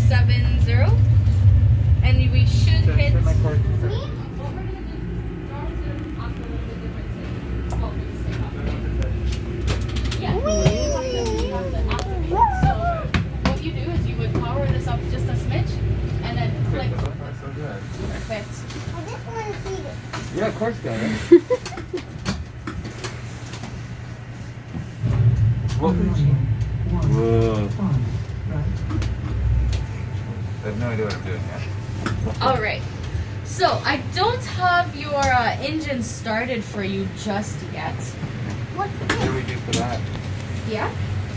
270. And we should hit... Turn my cord. What we're going to do, Darwin's going to act a little bit different today. Well, for this takeoff, right? Yeah, we have to activate. So what you do is you would power this up just a smidge and then click. So good. Perfect. I just want to see this. Yeah, of course, guys. Whoa. I have no idea what I'm doing yet. All right. So I don't have your engine started for you just yet. What's What do we do for that? Yeah.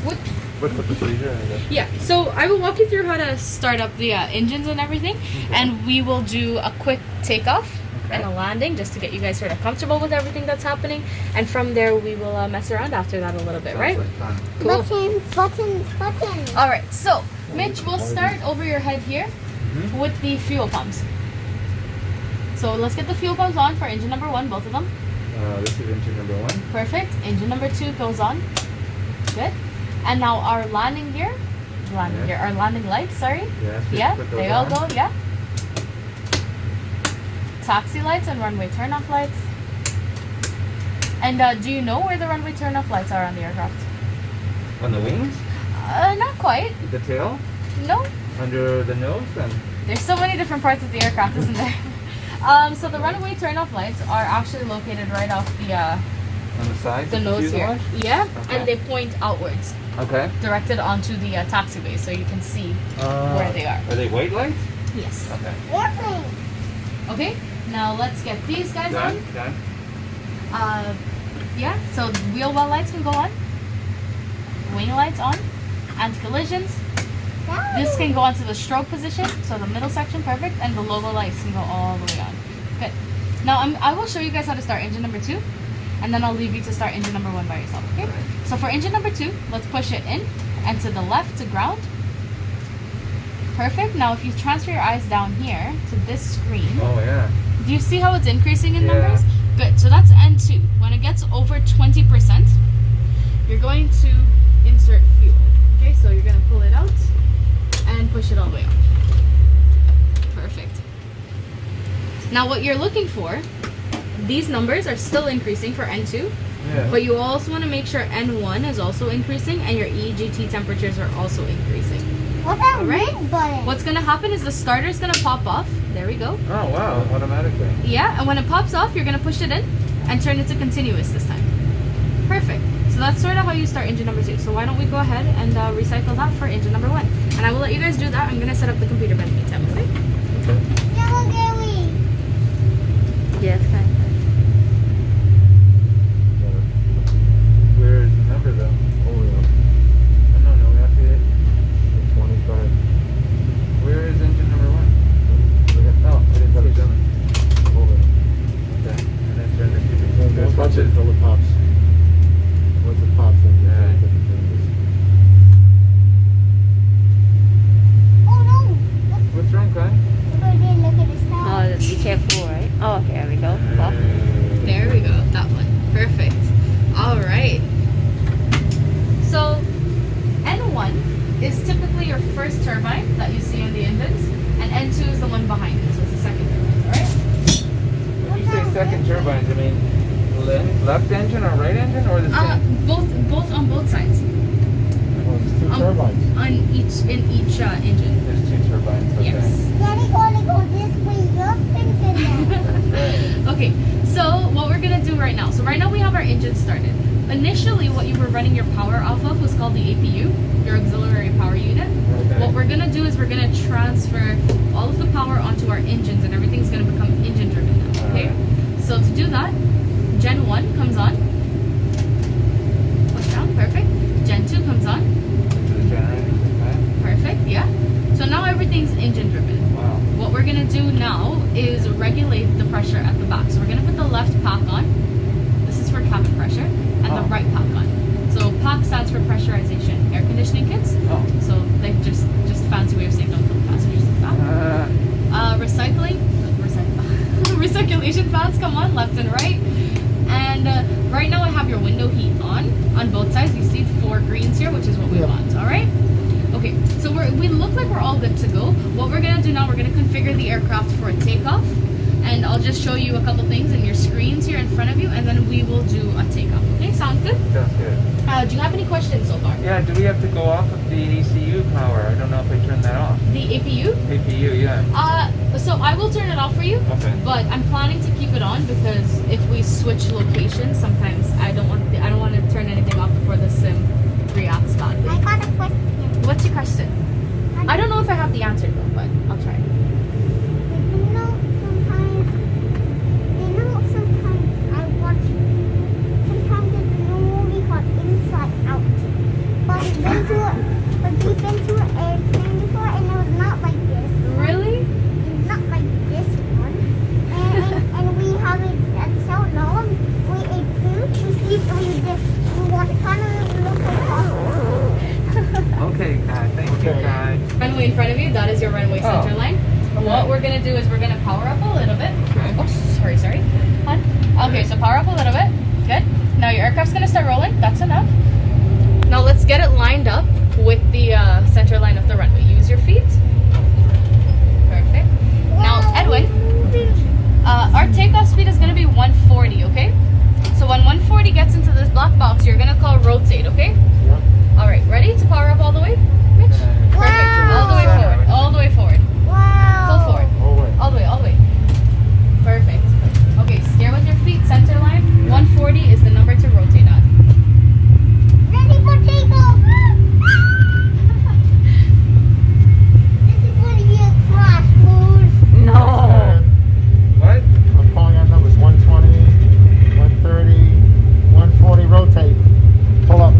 What? What's the procedure? I guess? Yeah. So I will walk you through how to start up the engines and everything, and we will do a quick takeoff and a landing just to get you guys sort of comfortable with everything that's happening, and from there we will mess around after that a little bit, right? Sounds like fun. Cool. buttons? All right. So Mitch, we'll start over your head here with the fuel pumps. So let's get the fuel pumps on for engine number 1, both of them. This is engine number 1. Perfect. Engine number 2 goes on. Good. And now our landing gear, our landing lights, sorry. Yes, Yeah, put those they all on. go, yeah. Taxi lights and runway turn-off lights. And do you know where the runway turn-off lights are on the aircraft? On the wings? Not quite. The tail? No. Under the nose? And There's so many different parts of the aircraft, isn't there? So the runway turn-off lights are actually located right off on the sides? the of nose here. fuselage? Yeah, Okay. and they point outwards, Okay. directed onto the taxiway, so you can see where they are. Are they white lights? Yes. Okay. Airplane. Okay, now let's get these guys Done? on. Done? Yeah, so wheel well lights can go on, wing lights on, anti-collisions. This can go onto the stroke position, so the middle section, perfect, and the logo lights can go all the way on. Good. Now I will show you guys how to start engine number 2, and then I'll leave you to start engine number 1 by yourself, okay? So for engine number 2, let's push it in, and to the left to ground. Perfect. Now if you transfer your eyes down here to this screen, Oh, yeah. do you see how it's increasing in Yeah. numbers? Good. So that's N2. When it gets over 20%, you're going to insert fuel. Okay, so you're going to pull it out and push it all the way up. Perfect. Now what you're looking for, these numbers are still increasing for N2, Yeah. but you also want to make sure N1 is also increasing and your EGT temperatures are also increasing. What about Alright. red button? What's going to happen is the starter's going to pop off. There we go. Oh, wow. Automatically. Yeah, and when it pops off, you're going to push it in and turn it to continuous this time. Perfect. So that's sort of how you start engine number 2. So why don't we go ahead and recycle that for engine number 1. And I will let you guys do that. I'm going to set up the computer in the meantime, okay? Okay. Yellow Gary. Yes, kind of. Where is the number, though? Oh, yeah. No, we have to hit 25. Where is engine number 1? Oh, I didn't touch it. Hold it. Okay. And then turn the keep it. Watch it until it pops. Once it pops, then Yeah. Oh no! What's wrong, Kai? Look at the star. Oh, be careful, right? Oh, okay, there we go. Well, There we go. That one. Perfect. All right. So N1 is typically your first turbine that you see in the engines, and N2 is the one behind it, so it's the second turbine. All right. When you say second turbines, I mean left engine or right engine or the same? Both on both sides. Well, it's two turbines. In each engine. There's 2 turbines. Okay. Yes. Daddy gonna go this way. You're thinking now. Okay, so what we're gonna do right now. So right now we have our engine started. Initially, what you were running your power off of was called the APU, your auxiliary power unit. Okay. What we're gonna do is we're gonna transfer all of the power onto our engines, and everything's gonna become engine driven now. Okay. So to do that, Gen 1 comes on. Push down. Perfect. Gen 2 comes on. To the generators, okay. Perfect. Yeah. So now everything's engine driven. Wow. What we're gonna do now is regulate the pressure at the back. So we're gonna put the left pack on. This is for cabin pressure, and the right pack on. So PAC stands for pressurization air conditioning kits. Oh. So they just fancy way of saying don't kill the passengers with that. Recirculation fans come on left and right. And right now I have your window heat on both sides. You see 4 greens here, which is what we want. All right. Okay. So we look like we're all good to go. What we're gonna do now, we're gonna configure the aircraft for a takeoff, and I'll just show you a couple things in your screens here in front of you, and then we will do a takeoff. Okay, sound good? Sounds good. Do you have any questions so far? Yeah, do we have to go off of the ECU power? I don't know if I turned that off. The APU? APU, yeah. So I will turn it off for you. Okay. But I'm planning to keep it on because if we switch locations, sometimes I don't want to turn anything off before the sim reacts badly. I got a question. What's your question? I don't know if I have the answer though, but I'll try. Sometimes I watch, sometimes there's a new movie called Inside Out. But we've been to an airplane before and it was not like this. Really? It's not like this one. And we have it that's so long. We ate food, we sleep, and we want to kind of look like Okay, guys. Thank you, guys. Runway in front of you, that is your runway center line. What we're gonna do is we're gonna power up a little bit. Okay. Oh, sorry. Hon. Okay, so power up a little bit. Good. Now your aircraft's gonna start rolling. That's enough. Now let's get it lined up with the center line of the runway. Use your feet. Perfect. Now, Edwin, our takeoff speed is gonna be 140, okay? So when 140 gets into this black box, you're gonna call rotate, okay? Yep. All right, ready to power up all the way? Mitch? Perfect. All the way forward. All the way forward. wow. Full forward. Oh, wait. All the way. Perfect. Okay, steer with your feet, center line. 140 is the number to rotate on. Ready for takeoff. This is going to be a crash mode. No. What? I'm calling out numbers 120, 130, 140, rotate. Pull up.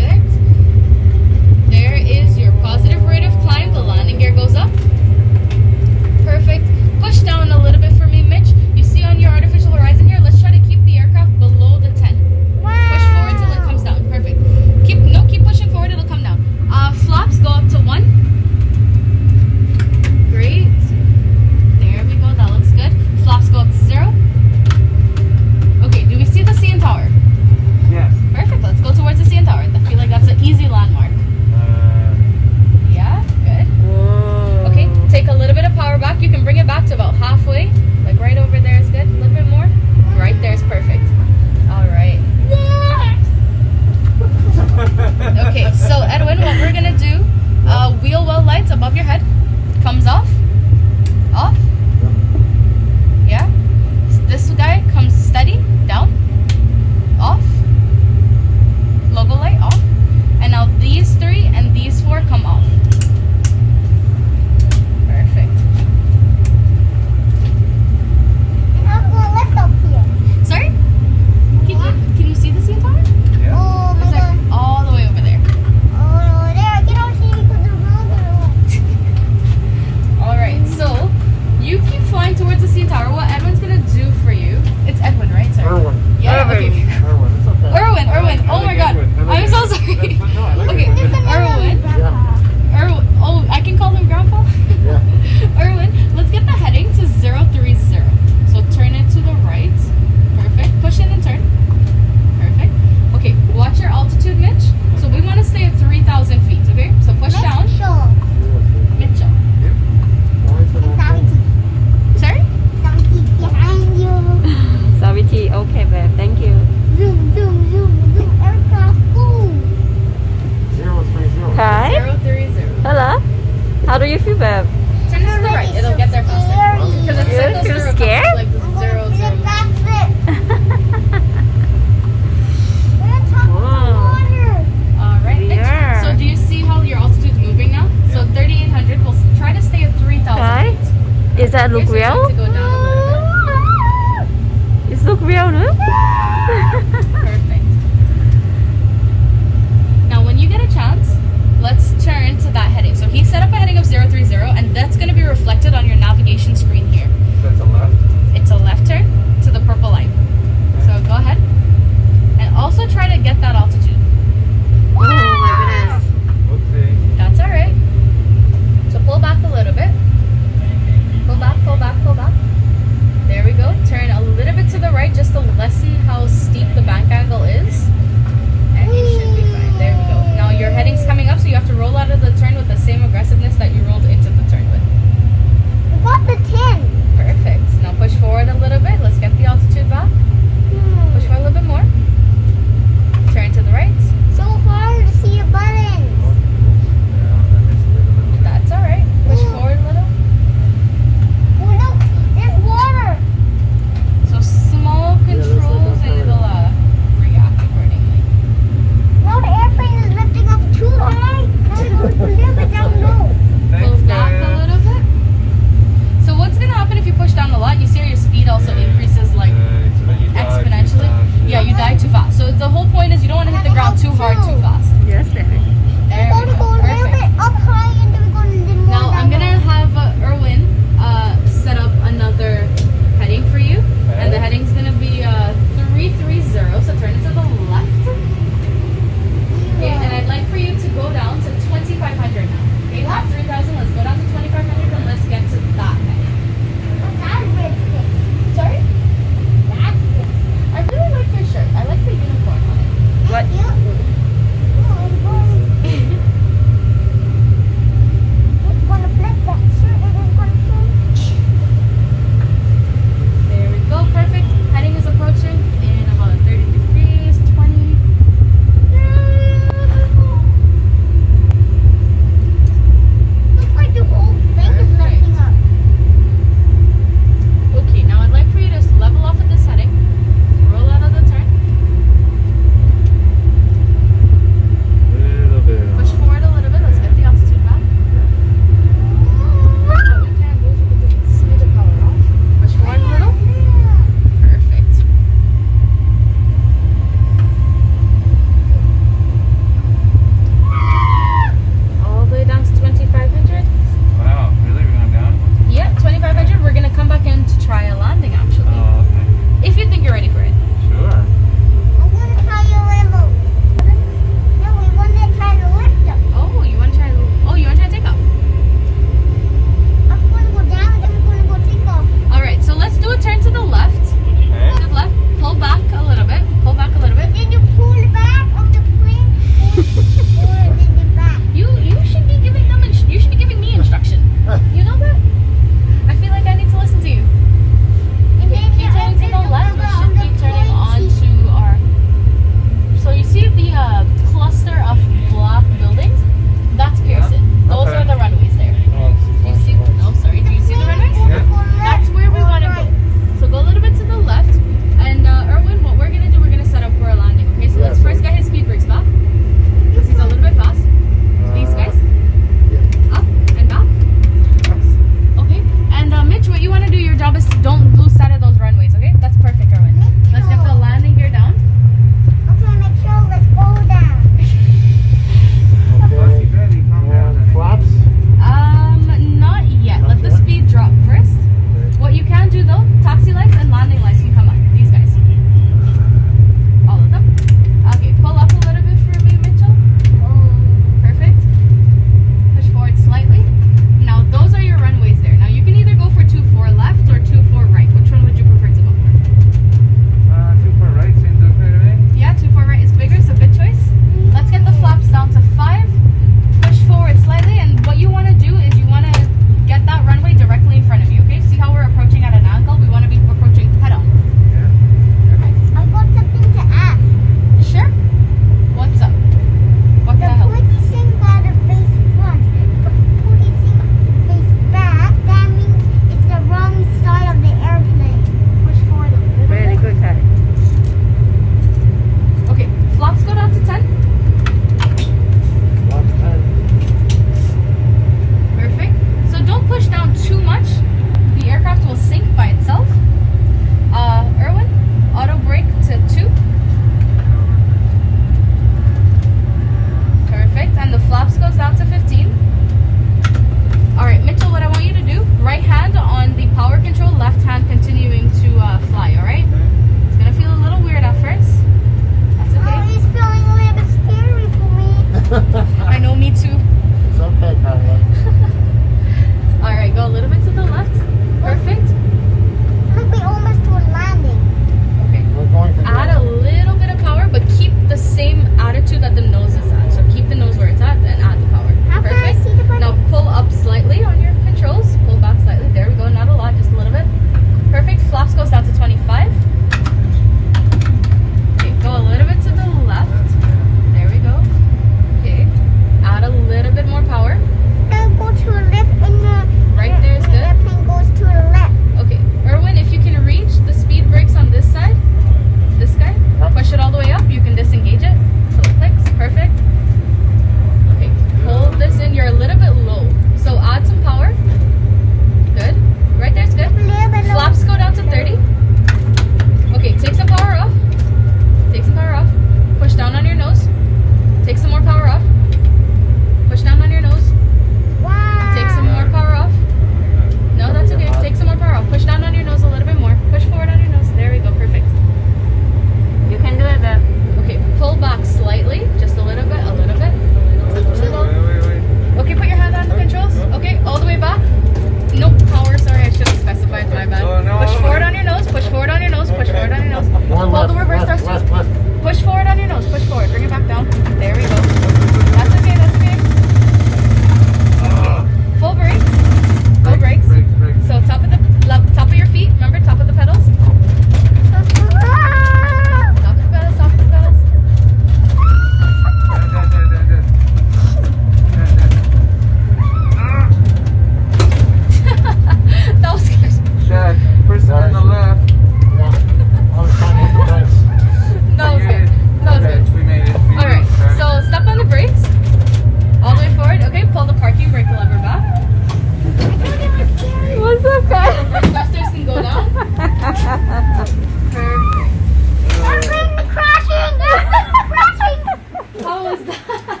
was that?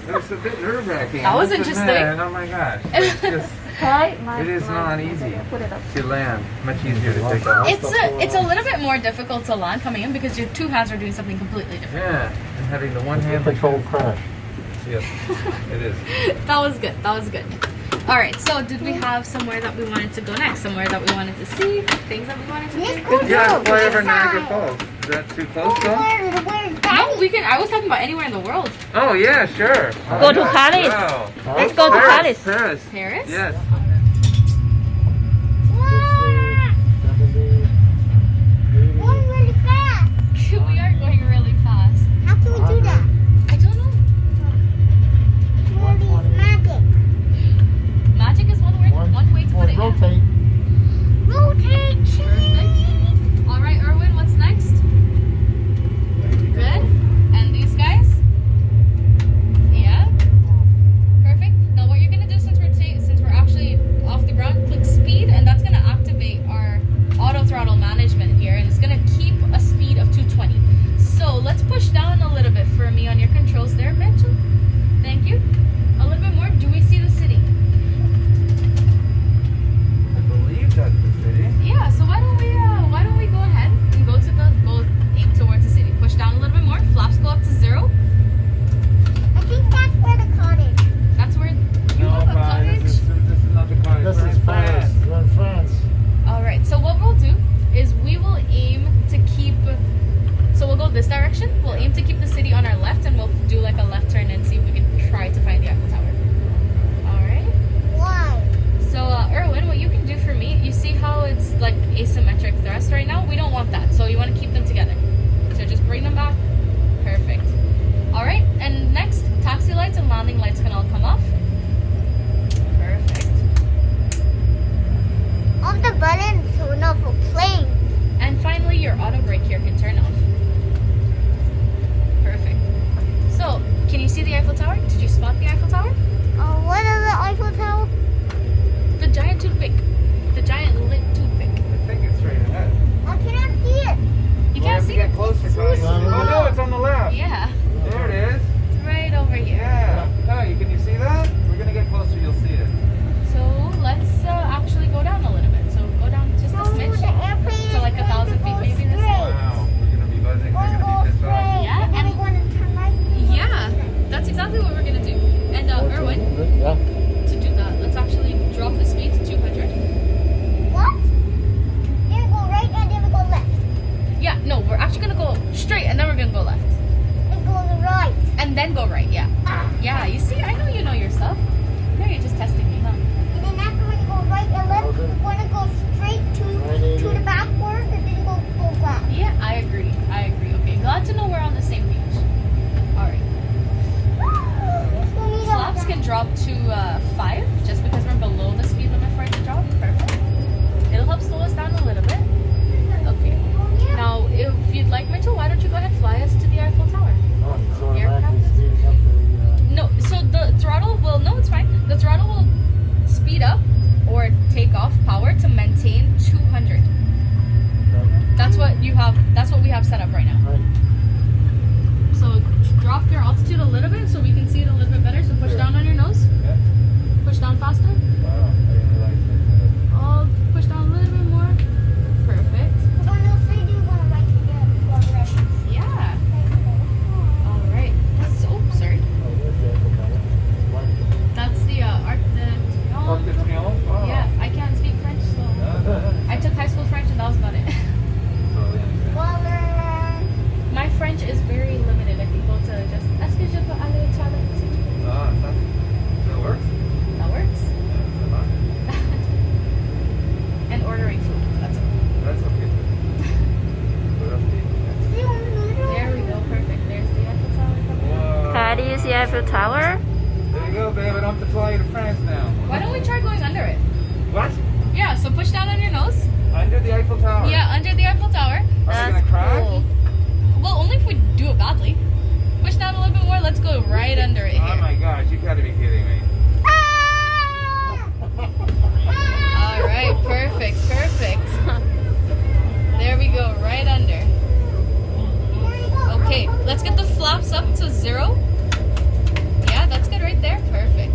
It's a bit nerve-wracking. That was I must interesting. admit. Oh my gosh. It's just, it is not easy to land. Much easier to take off. It's a little bit more difficult to land coming in because your two hands are doing something completely different. Yeah, and having the one hand Controlled crash. Yes, it is. That was good. That was good. All right. So, did we have somewhere that we wanted to go next? Somewhere that we wanted to see? Things that we wanted to do? Yeah, fly over Niagara Falls. Is that too close though? No, we can. I was talking about anywhere in the world. Oh yeah, sure. Go to Paris. Wow. Let's go to Paris. Paris. Paris? Yes. Going really fast. We are going really fast. How can we do that? I don't know. Really magic. Magic is one word. One way to put it. Yeah. Rotate. Rotate. Perfect. All right, Erwin. What's next? Good. And these guys? Yeah. Perfect. Now what you're gonna do since we're actually off the ground, click speed, and that's gonna activate our auto throttle management here, and it's gonna keep a speed of 220. So let's push down a little bit for me on your controls there, Mitchell. Thank you. A little bit more. Do we see the city? I believe that's the city. Yeah. So why don't we go ahead and go aim towards the city. Push down a little bit more. Flaps go up to 0. I think that's where the cottage. That's where you No, have a but cottage. this is not the cottage. This We're is in France. We're in France. All right. So what we'll do is we will aim to keep. So we'll go this direction. We'll aim to keep the city on our left, and we'll do like a left turn and see if we can try to find the Eiffel Tower. All right. Why? So Erwin, what you can do for me, you see how it's like asymmetric thrust right now? We don't want that. So you want to keep them together. So just bring them back. Perfect. All right. And next, taxi lights and landing lights can all come off. Perfect. All the buttons turn off for playing. And finally, your auto brake here can turn off. Perfect. So, can you see the Eiffel Tower? Did you spot the Eiffel Tower? What is the Eiffel Tower? The giant toothpick. The giant lit toothpick. I think it's straight ahead. I cannot see it. You We'll can't have to see get it? closer. Oh no, it's on the left. Yeah. There it is. It's right over here. Yeah. Hey, can you see that? We're gonna get closer. You'll see it. So, let's actually go down a little bit. So, go down just a No, the smidge. airplane To like is 1,000 going to feet go maybe this straight. Wow. We're gonna be buzzing. They're Going to gonna go be pissed off. straight. Yeah, And then and- we're going to turn right. Yeah, that's exactly what we're going to do. And, Erwin, Yeah. to do that, let's actually drop the speed to 200. What? Then we go right and then we go left. Yeah, no, we're actually going to go straight and then we're going to go left. And go right. And then go right, yeah. Ah. Yeah, you see, I know you know your stuff. No, you're just testing me, huh? And then after when you go right and left, Okay. we're going to go straight to the backward and then go back. Yeah, I agree. Okay, glad to know we're on the same page. All right. Flaps can drop to 5 just because we're below the speed limit for it to drop. Perfect. It'll help slow us down a little bit. Okay. Now, if you'd like, Mitchell, why don't you go ahead and fly us to the Eiffel Tower? Oh, so I'm Aircraft actually is- speeding up the. No, so the throttle will, no, it's fine. The throttle will speed up or take off power to maintain 200. That's what we have set up right now. Right. So drop your altitude a little bit so we can see it a little bit better. So push down on your nose. Yeah. Push down faster. Wow. I didn't realize that. Oh, push down a little bit more. Perfect. We're going to straight, we're going to right to left. Yeah. All right. So, sorry. Oh, there's the Eiffel Tower. Right. That's the Arc de Arc de Triomphe. Triomphe? Wow. Yeah, I can't speak French, so I took high school French and that was about it. Totally understand. Well, My French is very limited. I can go to just. Est-ce que je peux aller aux toilettes? Ah, that works. That works. Yeah, that's fine. And ordering food. That's it. That's okay. What else do you There we go. Perfect. There's the Eiffel Tower coming up. Whoa. Paris, the Eiffel Tower. There you go, babe. I don't have to fly you to France now. Why don't we try going under it? What? Yeah. So push down on your nose. Under the Eiffel Tower? Yeah, under the Eiffel Tower. Are we That's gonna crash? cool. Well, only if we do it badly. Push down a little bit more. Let's go right under it Oh here. my gosh, you gotta be kidding me. All right. Perfect. There we go. Right under. Okay. Let's get the flaps up to 0. Yeah, that's good right there. Perfect.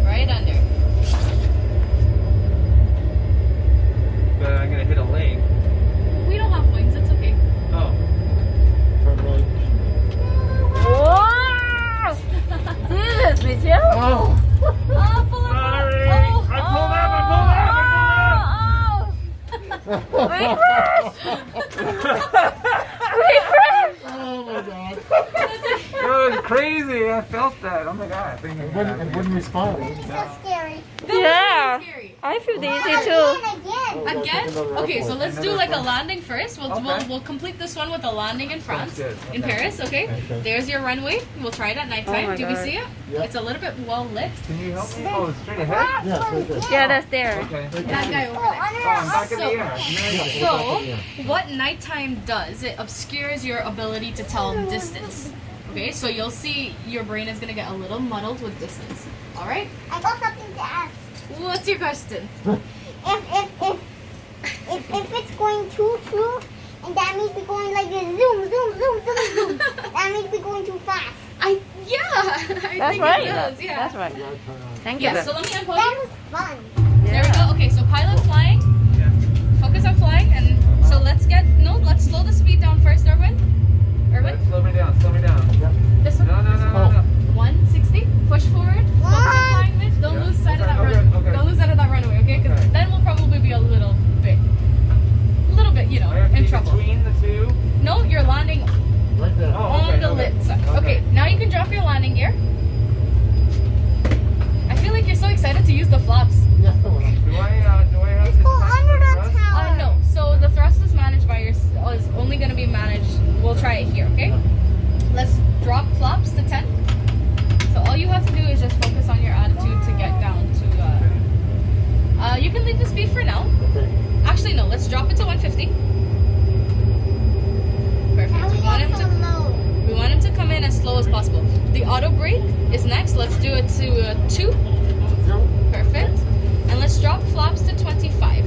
Right under. But I'm gonna hit a lake. We don't have wings. It's okay. Oh. From like, Whoa! Jesus, did you? oh, Oh, pull up. Sorry. Oh, I pulled up. I pulled up. Oh, we crashed! We crashed! oh my god. That was crazy. I felt that. Oh my god. It wouldn't respond. It's so scary. Yeah, Scary. I feel dizzy Again, too. again. Again? Okay, so let's do like a landing first. We'll Okay. we'll complete this one with a landing in France, Sounds good. in Okay. Paris. Okay. Okay. There's your runway. We'll try it at nighttime. Oh my Do we God. see it? Yeah. It's a little bit well lit. Can you help me? Oh, straight ahead? Yes, right there. Yeah, that's there. Okay. That guy over Oh, there. under Oh, I'm back in the So- air. Amazing. So, what nighttime does, it obscures your ability to tell distance. Okay, so you'll see your brain is gonna get a little muddled with distance. All right. I got something to ask. What's your question? If it's going too true, and that means we're going like a zoom, zoom, zoom, zoom, zoom. That means we're going too fast. I That's think right. it does. Yeah. That's right. Yeah, turn on. Thank you. Yeah. So let me unpause That you. was fun. There we go. Okay, so pilot flying. Yeah. Focus on flying, and so let's slow the speed down first, Erwin. Erwin, Slow me down. Slow me down. this one. No, no, no, no, no. 160. Push forward. Focus on flying, Mitch. Don't Yeah. lose sight of that Okay, run. okay. Don't lose sight of that runway, okay? Because Okay. then we'll probably be a little bit, you know, I have to in be trouble. between the two. No, you're landing Right there. Oh, on okay, the okay. lit side. Okay. Okay, now you can drop your landing gear. I feel like you're so excited to use the flaps. Yeah, well, Do I have Let's to go touch under the thrust? tower. No. So the thrust is managed by is only going to be managed. We'll try it here, okay? Let's drop flaps to 10. So all you have to do is just focus on your attitude to get down to. You can leave the speed for now. okay. Actually, no. Let's drop it to 150. Perfect. Now we got so low. We want him to come in as slow as possible. The auto brake is next. Let's do it to 2. Perfect. And let's drop flaps to 25.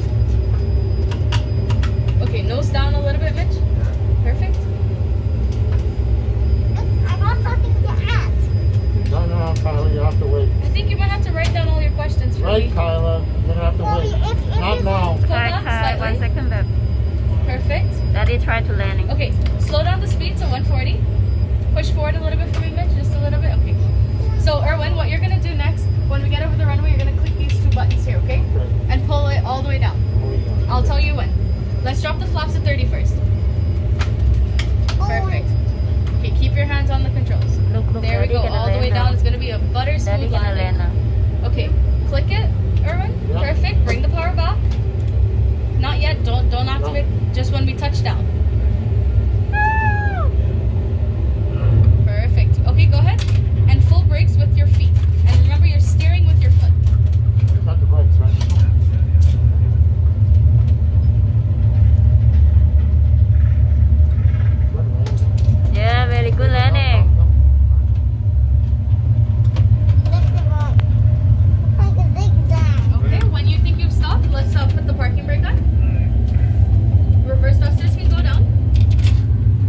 Okay, nose down a little bit, Mitch. Perfect. I got something to ask. No, Kyla, you have to wait. I think you might have to write down all your questions for Right, me. Kyla, you're gonna have to Well, wait. if Not it's now. Pull Hi, down hi. slightly. 1 second, babe. Perfect. Daddy tried to landing. Okay, slow down the speed to 140. Push forward a little bit for me, Mitch. Just a little bit. Okay. So, Erwin, what you're gonna do next, when we get over the runway, you're gonna click these 2 buttons here, okay? Okay. And pull it all the way down. Hold on. I'll tell you when. Let's drop the flaps to 30 first. Perfect. Okay, keep your hands on the controls. Look, There we Daddy go, gonna all the way land down. now. It's gonna be a butter Daddy smooth gonna land landing. now. Okay, click it, Erwin. Yeah. Perfect. Bring the power back. Not yet. Don't activate. Just when we touch down. Perfect. Okay, go ahead. And full brakes with your feet. And remember, you're steering with your foot. Cut the brakes, right? Good landing. Yeah, very good landing. That's the wrong. Like a zigzag. Okay, when you think you've stopped, let's put the parking brake on. Reverse thrusters can go down.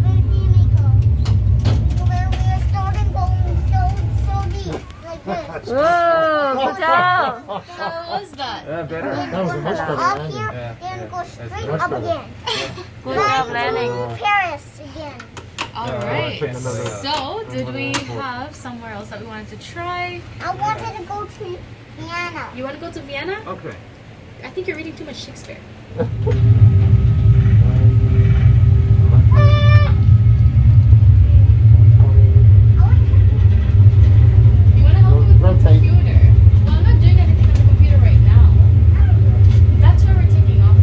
Where do you go? Where we are starting going so deep. Like this. Whoa, good job. How was that? Yeah, better. That was a much better Up landing. here, Yeah, then yeah, go that's straight much up better. again. Good job Like landing. Paris again. All Yeah, right. check another- So, did we have somewhere else that we wanted to try? I wanted to go to Vienna. You want to go to Vienna? Okay. I think you're reading too much Shakespeare. You want to help me with the Rotate. computer? Well, I'm not doing anything on the computer right now. That's where we're taking off.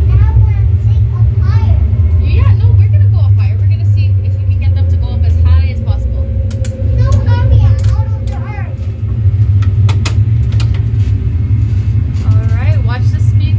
And I want to take up higher. Yeah, no, we're gonna go up higher. We're gonna see if we can get them to go up as high as possible. So heavy out of the earth. All right, watch the speed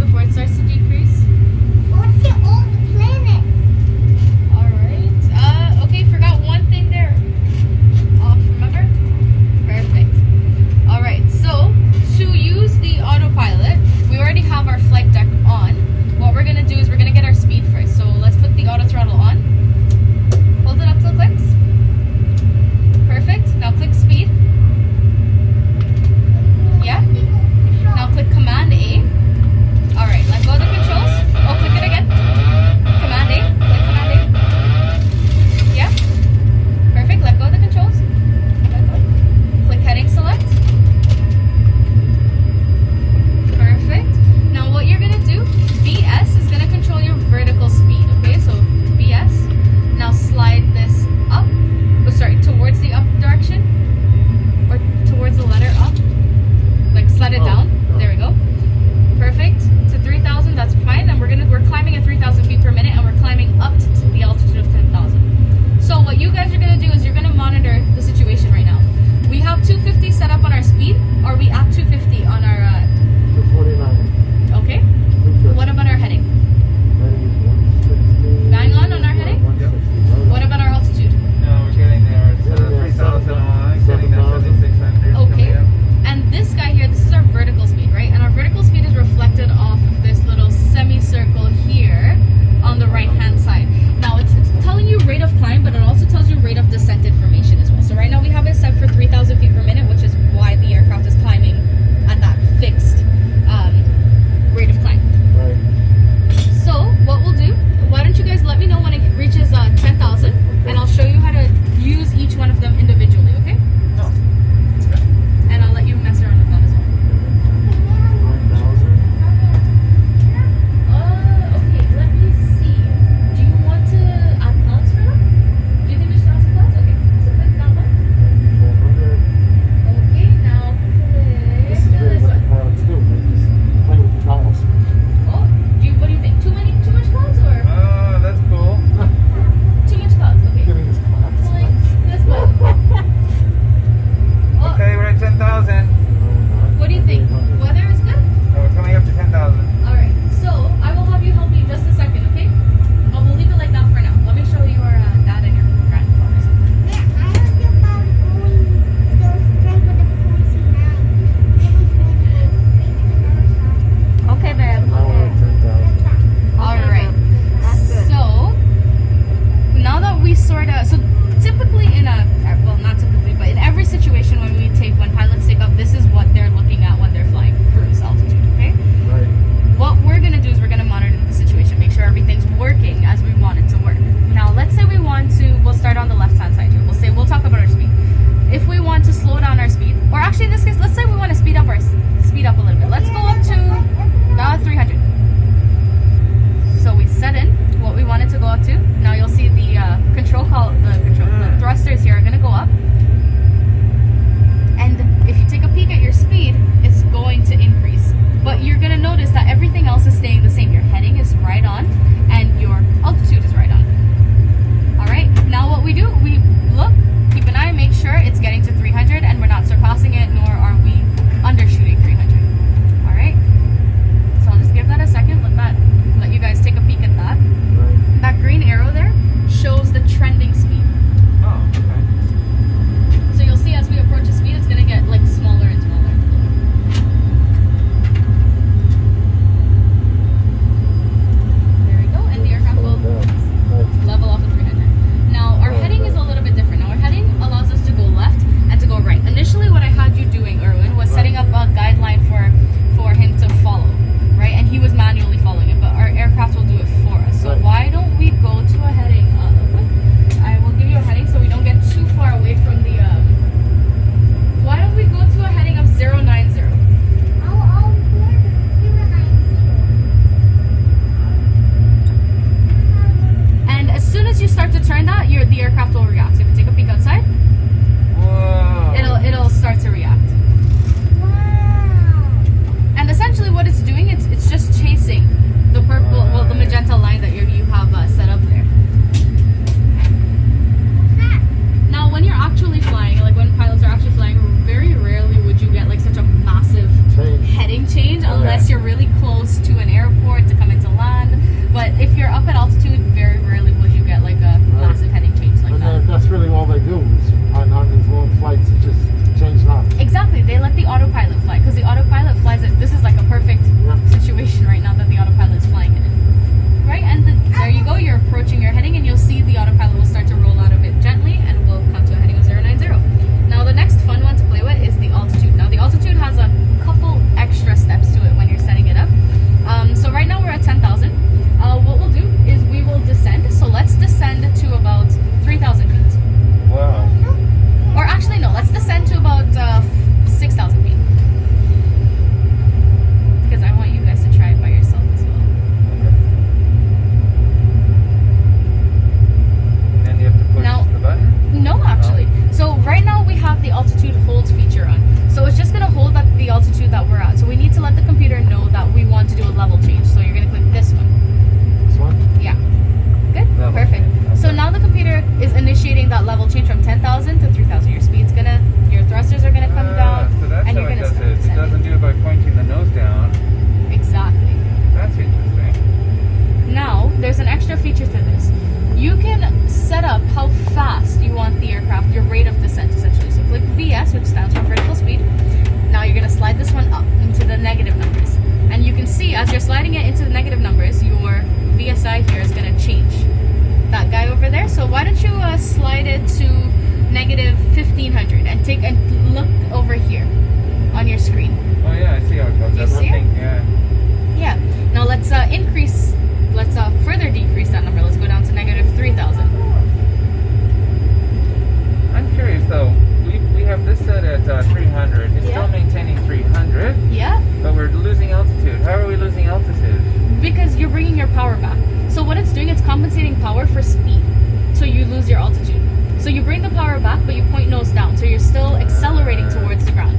far back, but you point nose down, so you're still accelerating towards the ground.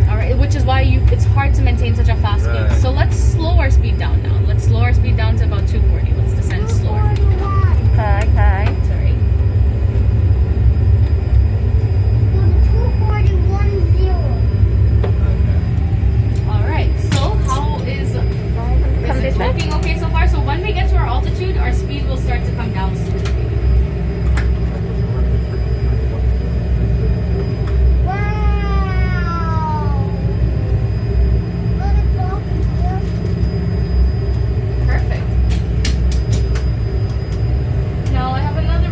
All right, which is why it's hard to maintain such a fast speed. Right. So let's slow our speed down now. Let's slow our speed down to about 240. Let's descend slower. 241. Okay, okay. Sorry. Go to 241.0. All right. So how is Come it this way. looking okay so far? So when we get to our altitude, our speed will start to come down slowly. Wow. Let it go from here. Perfect. Now I have another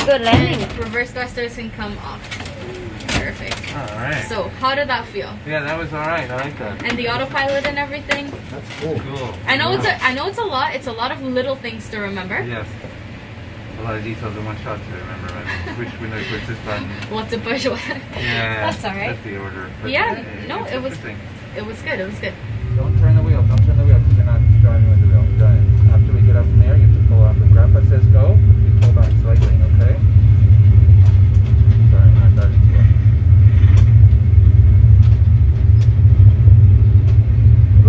Good landing. And reverse thrusters can come off. Perfect. Alright. So, how did that feel? Yeah, that was alright. I like that. And the autopilot and everything? That's cool. Cool. I know it's a lot. It's a lot of little things to remember. Yes. A lot of details in one shot to remember. Right? Which when I push this button. What to push what? Yeah. That's alright. That's the order. But Yeah, no, it's it was interesting. It was good. It was good. Don't turn the wheel. Don't turn the wheel because you're not driving with the wheel. You're driving. After we get up from there, you have to pull up. If Grandpa says go, you pull back slightly, okay? Sorry, I'm not driving too well.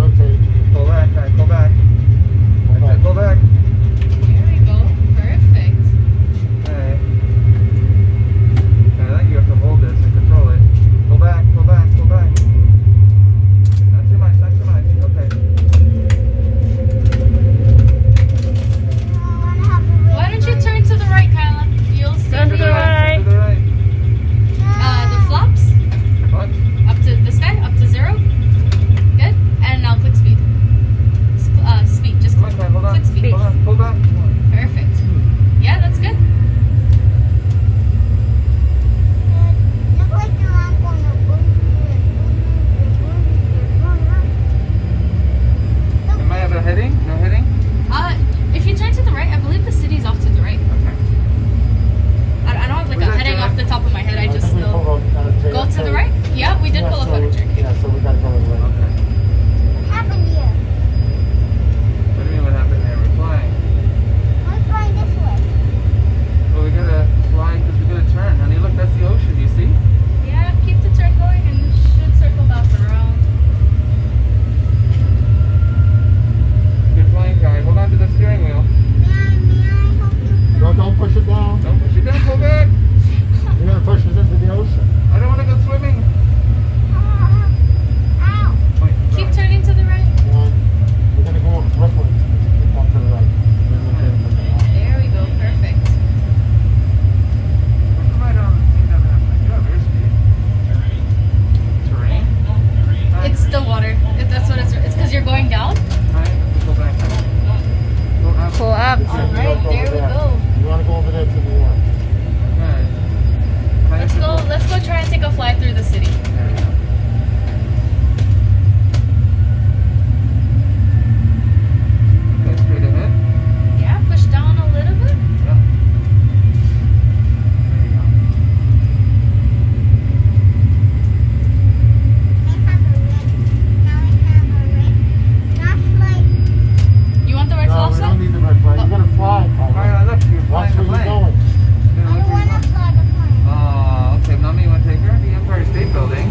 Rotate. Pull back, guy. Pull back. I said pull back. There we go. Perfect. Okay. Okay, I think you have to hold this and control it. Pull back, pull back, pull back. Not too much, not too much. Okay. Why don't you turn to the right, Kyla? You'll see Turn to the right. To the right. the flaps What? up to this guy, up to 0. Good. And now click speed. Speed. Just Come on, Kai, hold on. click speed. Hold on, pull back. Perfect. Yeah, that's good. Am I have a heading? No heading? If you turn to the right, I believe the city's off to the right. Okay. I don't have like Was a that heading Jack? off the top of my head. I just think we know. pulled up, Go to the right? Yeah, we did pull up out of jerk. Yeah, so we gotta go to the right. Okay. What do you mean what happened there? We're flying. Well, we gotta fly because we gotta turn. Honey, look, that's the ocean, you see? Yeah, keep the turn going and you should circle back around. Good flying, guy. Hold on to the steering wheel. Don't push it down. Don't push it down. Pull back. You're gonna push us into the ocean. I don't want to go swimming. Wait, Keep turning to the right. And we're gonna go roughly off to the right. Then we'll get it from the left. There we go. Perfect. Come right on. You have airspeed. Terrain. It's the water. That's what it's because you're going down. Right. Go back. Go up. Pull up. All right, Go there over we there. go. You wanna go over there to the left. Okay. Let's go try and take a fly through the city. There we go. Okay, straight ahead. Yeah, push down a little bit. Yeah. There you go. You want the red No, flaps we up? don't need the red flag. You're gonna fly, Alright, Tyler. look, you're Watch flying the where you're plane. going. Oh, okay. Mommy, you want to take her? The Empire State Building.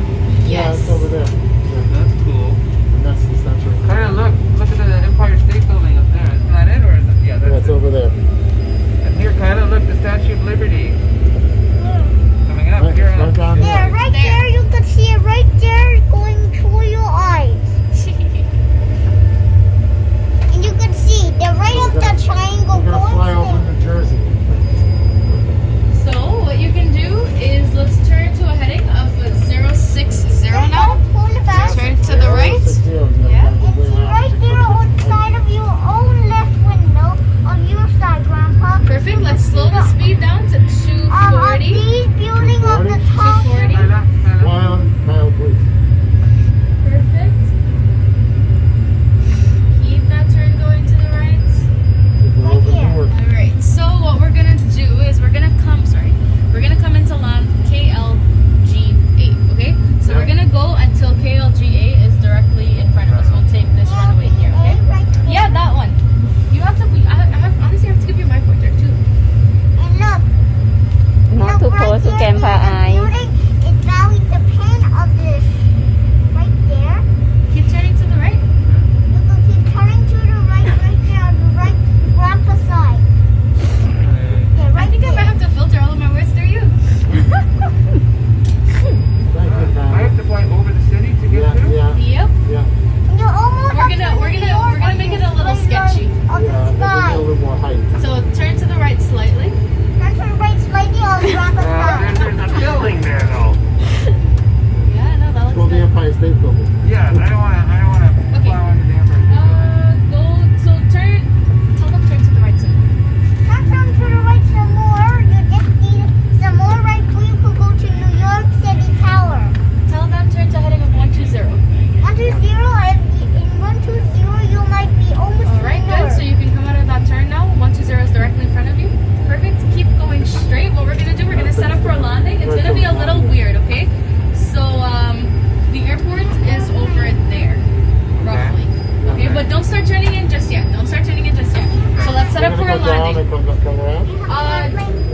and come around?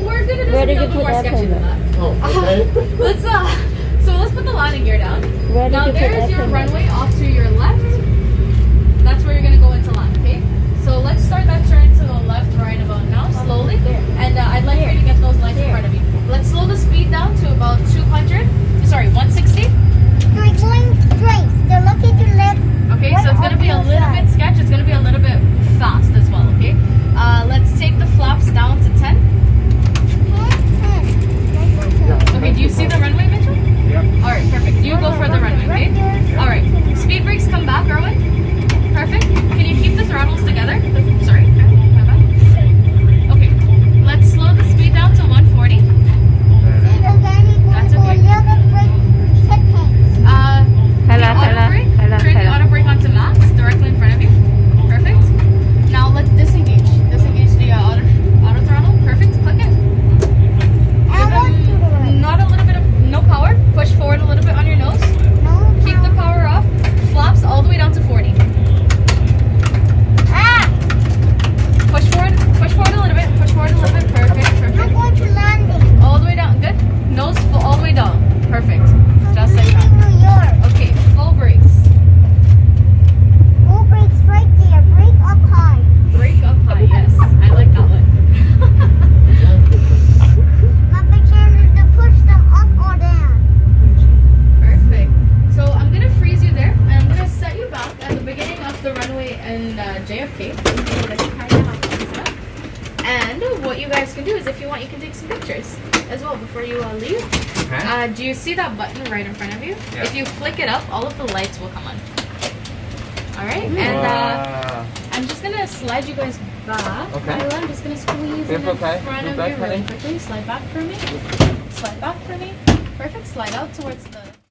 We're gonna do Where did something a you little put more sketchy than that. Oh, okay. Let's put the landing gear down. Where did Now you put there's your airplane? runway off to your left. That's where you're gonna go into land, okay? So let's start that turn to the left right about now, slowly. And I'd like you to get those lights in front of you. Let's slow the speed down to about 160. They're going straight. They're looking to left. Okay, so it's gonna be a little bit sketch. It's gonna be a little bit fast as well, okay? Let's take the flaps down to 10. Okay, do you see the runway, Mitchell? Yep. Alright, perfect. You go for the runway, okay? Alright. Speed brakes come back, Erwin. Perfect. Can you keep the throttles together? Sorry, my bad. Okay. Let's slow the speed down to 140. That's okay. Turn the auto brake onto max, directly in front of you. Perfect. Now let's disengage. Disengage the auto throttle. Perfect. Click it. Not a little bit of no power. Push forward a little bit on your nose. Keep the power off. Flaps all the way down to 40. Push forward a little bit. Push forward a little bit. Perfect. I'm Perfect. going to landing. All the way down. Good. Nose all the way down. Perfect. Just like that. New York. Okay. Full brakes. Full brakes right there. Brake up high. Brake up high. Yes. I like that one. My big hand is to push them up or down. Perfect. So I'm gonna freeze you there, and I'm gonna set you back at the beginning of the runway in JFK. And what you guys can do is, if you want, you can take some pictures as well before you leave. Okay. Do you see that button right in front of you? Yeah. If you flick it up, all of the lights will come on. All right. And Wow. I'm just gonna slide you guys back. Okay. Lila, I'm just gonna squeeze in Okay. front Move of back, you really honey. quickly. Slide back for me. Slide back for me. Perfect. Slide out towards the